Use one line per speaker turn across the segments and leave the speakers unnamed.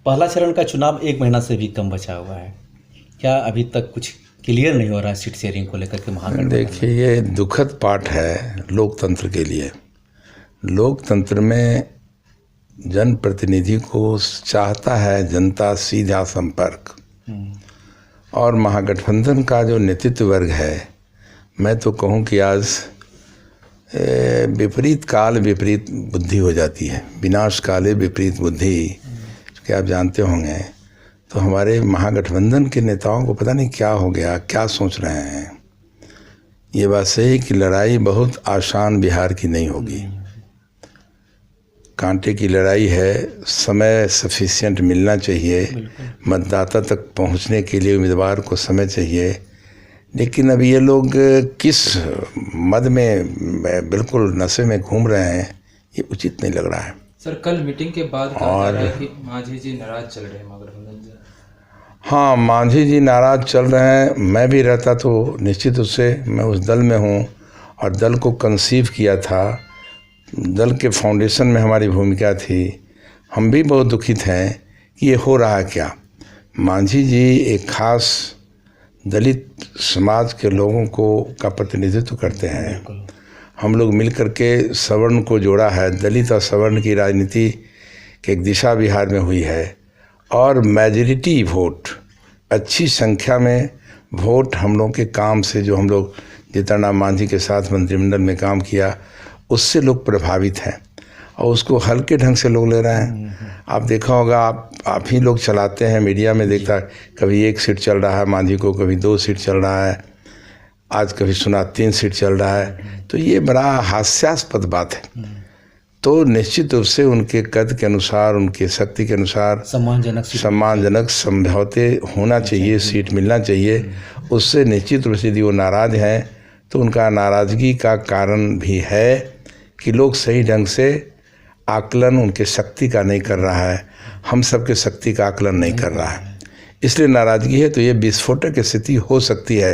पहला चरण का चुनाव 1 महीना से भी कम बचा हुआ है, क्या अभी तक कुछ क्लियर नहीं हो रहा है सीट शेयरिंग को लेकर के महागठबंधन में?
देखिए, ये दुखद पाठ है लोकतंत्र के लिए। लोकतंत्र में जनप्रतिनिधि को चाहता है जनता सीधा संपर्क, और महागठबंधन का जो नेतृत्व वर्ग है, मैं तो कहूँ कि आज विपरीत काल विपरीत बुद्धि हो जाती है। विनाश काले विपरीत बुद्धि, कि आप जानते होंगे। तो हमारे महागठबंधन के नेताओं को पता नहीं क्या हो गया, क्या सोच रहे हैं। ये बात सही कि लड़ाई बहुत आसान बिहार की नहीं होगी, कांटे की लड़ाई है। समय सफिशिएंट मिलना चाहिए, मतदाता तक पहुंचने के लिए उम्मीदवार को समय चाहिए। लेकिन अब ये लोग किस मद में बिल्कुल नशे में घूम रहे हैं, ये उचित नहीं लग रहा है।
सर, कल मीटिंग के बाद कहा जा रहा है कि मांझी जी नाराज चल रहे हैं महागठबंधन से।
हाँ, मांझी जी नाराज चल रहे हैं। मैं भी रहता तो निश्चित रूप से मैं उस दल में हूँ और दल को कंसीव किया था। दल के फाउंडेशन में हमारी भूमिका थी। हम भी बहुत दुखित हैं कि ये हो रहा क्या। मांझी जी एक खास दलित समाज के लोगों को का प्रतिनिधित्व करते हैं। हम लोग मिलकर के सवर्ण को जोड़ा है। दलित और सवर्ण की राजनीति की एक दिशा बिहार में हुई है, और मेजॉरिटी वोट, अच्छी संख्या में वोट हम लोग के काम से, जो हम लोग जीतनराम मांझी के साथ मंत्रिमंडल में काम किया, उससे लोग प्रभावित हैं और उसको हल्के ढंग से लोग ले रहे हैं। आप देखा होगा, आप ही लोग चलाते हैं, मीडिया में देखता है, कभी 1 सीट चल रहा है मांझी को, कभी 2 सीट चल रहा है, आज कभी सुना 3 सीट चल रहा है। तो ये बड़ा हास्यास्पद बात है। तो निश्चित रूप से उनके कद के अनुसार, उनके शक्ति के अनुसार सम्मानजनक समझौते होना चाहिए, सीट मिलना चाहिए। उससे निश्चित रूप से यदि वो नाराज हैं तो उनका नाराज़गी का कारण भी है कि लोग सही ढंग से आकलन उनके शक्ति का नहीं कर रहा है, हम सबके शक्ति का आकलन नहीं कर रहा है, इसलिए नाराज़गी है। तो ये विस्फोटक स्थिति हो सकती है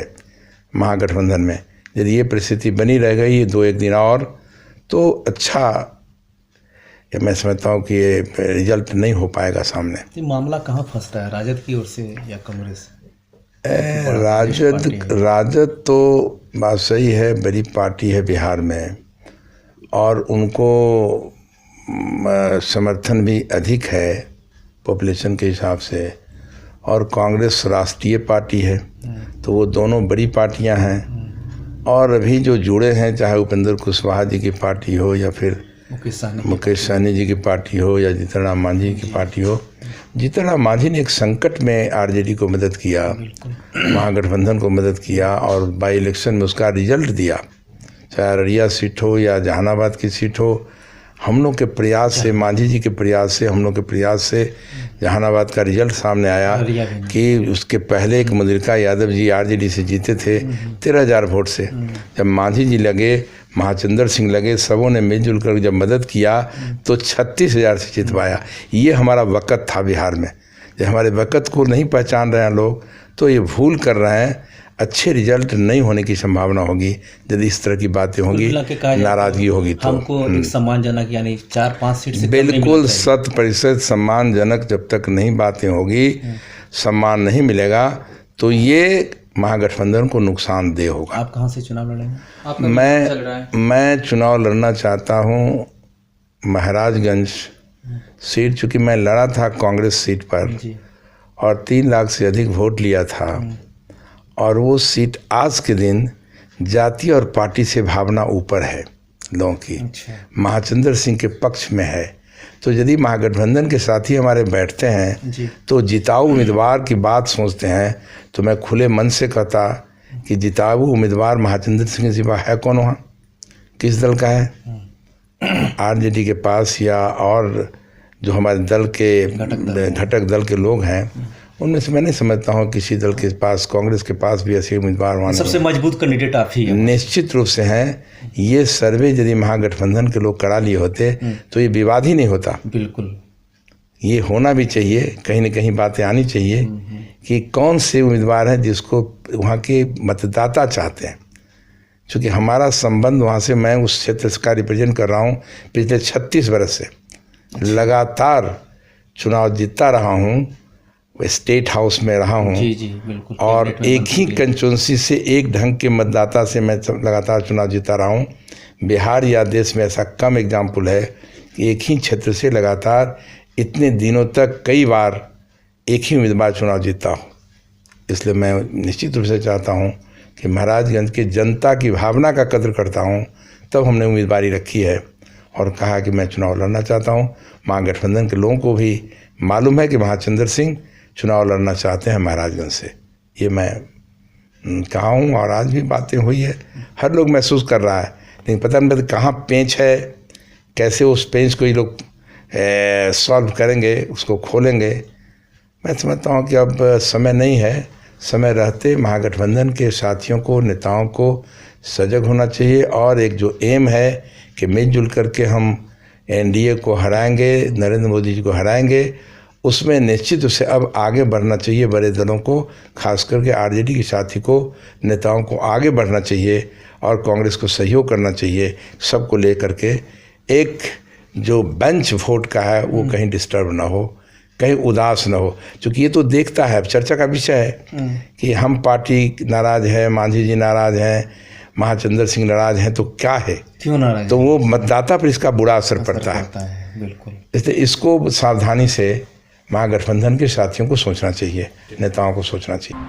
महागठबंधन में। यदि ये परिस्थिति बनी रह गई 2-1 दिन और, तो अच्छा, मैं समझता हूँ कि ये रिजल्ट नहीं हो पाएगा सामने।
तो मामला कहाँ फंस रहा है, राजद की ओर से या कांग्रेस?
राजद तो बात सही है, बड़ी पार्टी है बिहार में, और उनको समर्थन भी अधिक है पॉपुलेशन के हिसाब से, और कांग्रेस राष्ट्रीय पार्टी है। तो वो दोनों बड़ी पार्टियां हैं। और अभी जो जुड़े हैं, चाहे उपेंद्र कुशवाहा जी की पार्टी हो, या फिर मुकेश सहनी जी की पार्टी हो, या जीतनराम मांझी की पार्टी हो। जीतनराम मांझी ने एक संकट में आरजेडी को मदद किया, महागठबंधन को मदद किया, और बाई इलेक्शन में उसका रिजल्ट दिया। चाहे अररिया सीट हो या जहानाबाद की सीट हो, हम लोग के प्रयास से, मांझी जी के प्रयास से, हम लोग के प्रयास से जहानाबाद का रिजल्ट सामने आया कि उसके पहले एक मल्लिका यादव जी आरजेडी से जीते थे 13,000 वोट से। जब मांझी जी लगे, महाचंद्र सिंह लगे, सबों ने मिलजुल कर जब मदद किया तो 36,000 से जितवाया। ये हमारा वक़्त था बिहार में। जब हमारे वक़्त को नहीं पहचान रहे हैं लोग, तो ये भूल कर रहे हैं। अच्छे रिजल्ट नहीं होने की संभावना होगी यदि इस तरह की बातें होंगी, नाराज़गी होगी। तो
हमको सम्मानजनक, यानी 4-5 सीट से
बिल्कुल 100% सम्मानजनक जब तक नहीं बातें होगी, सम्मान नहीं मिलेगा, तो ये महागठबंधन को नुकसानदेह होगा।
आप कहाँ से चुनाव लड़ेंगे?
मैं चुनाव लड़ना चाहता हूँ महाराजगंज सीट, चूँकि मैं लड़ा था कांग्रेस सीट पर और 3 लाख से अधिक वोट लिया था, और वो सीट आज के दिन जाति और पार्टी से भावना ऊपर है लोगों की। महाचंद्र सिंह के पक्ष में है। तो यदि महागठबंधन के साथी हमारे बैठते हैं तो जिताऊ उम्मीदवार की बात सोचते हैं, तो मैं खुले मन से कहता कि जिताऊ उम्मीदवार महाचंद्र सिंह के सिवा है कौन वहाँ, किस दल का है? आरजेडी के पास या और जो हमारे दल के घटक दल के लोग हैं, उनमें से मैं नहीं समझता हूँ किसी दल के पास, कांग्रेस के पास भी ऐसे उम्मीदवार वहाँ
सबसे मजबूत कैंडिडेट आप ही हैं।
निश्चित रूप से हैं। ये सर्वे यदि महागठबंधन के लोग करा लिए होते तो ये विवाद ही नहीं होता।
बिल्कुल,
ये होना भी चाहिए, कहीं न कहीं बातें आनी चाहिए कि कौन से उम्मीदवार हैं जिसको वहाँ के मतदाता चाहते हैं। चूँकि हमारा संबंध वहाँ से, मैं उस क्षेत्र का रिप्रेजेंट कर रहा हूँ पिछले 36 बरस से। लगातार चुनाव जीतता रहा हूँ, स्टेट हाउस में रहा हूँ,
जी जी बिल्कुल।
और
कैबिनेट में
एक ही
मंत्री।
कंस्टिट्यूंसी से एक ढंग के मतदाता से मैं लगातार चुनाव जीता रहा हूँ। बिहार या देश में ऐसा कम एग्जाम्पल है कि एक ही क्षेत्र से लगातार इतने दिनों तक कई बार एक ही उम्मीदवार चुनाव जीता हो। इसलिए मैं निश्चित रूप से चाहता हूँ कि महाराजगंज के जनता की भावना का कदर करता हूँ, तब हमने उम्मीदवारी रखी है और कहा कि मैं चुनाव लड़ना चाहता हूँ। महागठबंधन के लोगों को भी मालूम है कि महाचंद्र सिंह चुनाव लड़ना चाहते हैं महाराजगंज से। ये मैं कहा हूँ और आज भी बातें हुई है, हर लोग महसूस कर रहा है, लेकिन पता नहीं कहाँ पेंच है, कैसे उस पेंच को ये लोग सॉल्व करेंगे, उसको खोलेंगे। मैं समझता हूँ कि अब समय नहीं है, समय रहते महागठबंधन के साथियों को, नेताओं को सजग होना चाहिए और एक जो एम है कि मिलजुल करके हम एनडीए को हराएंगे, नरेंद्र मोदी जी को हराएंगे, उसमें निश्चित रूप से अब आगे बढ़ना चाहिए। बड़े दलों को, खास करके आरजेडी के साथी को, नेताओं को आगे बढ़ना चाहिए और कांग्रेस को सहयोग करना चाहिए। सबको लेकर के एक जो बेंच वोट का है वो कहीं डिस्टर्ब ना हो, कहीं उदास ना हो, क्योंकि ये तो देखता है, चर्चा का विषय है कि हम पार्टी नाराज है, मांझी जी नाराज हैं, महाचंद्र सिंह नाराज हैं, तो क्या है,
क्यों नाराज?
तो वो मतदाता पर इसका बुरा असर पड़ता है।
बिल्कुल।
इसलिए इसको सावधानी से महागठबंधन के साथियों को सोचना चाहिए, नेताओं को सोचना चाहिए।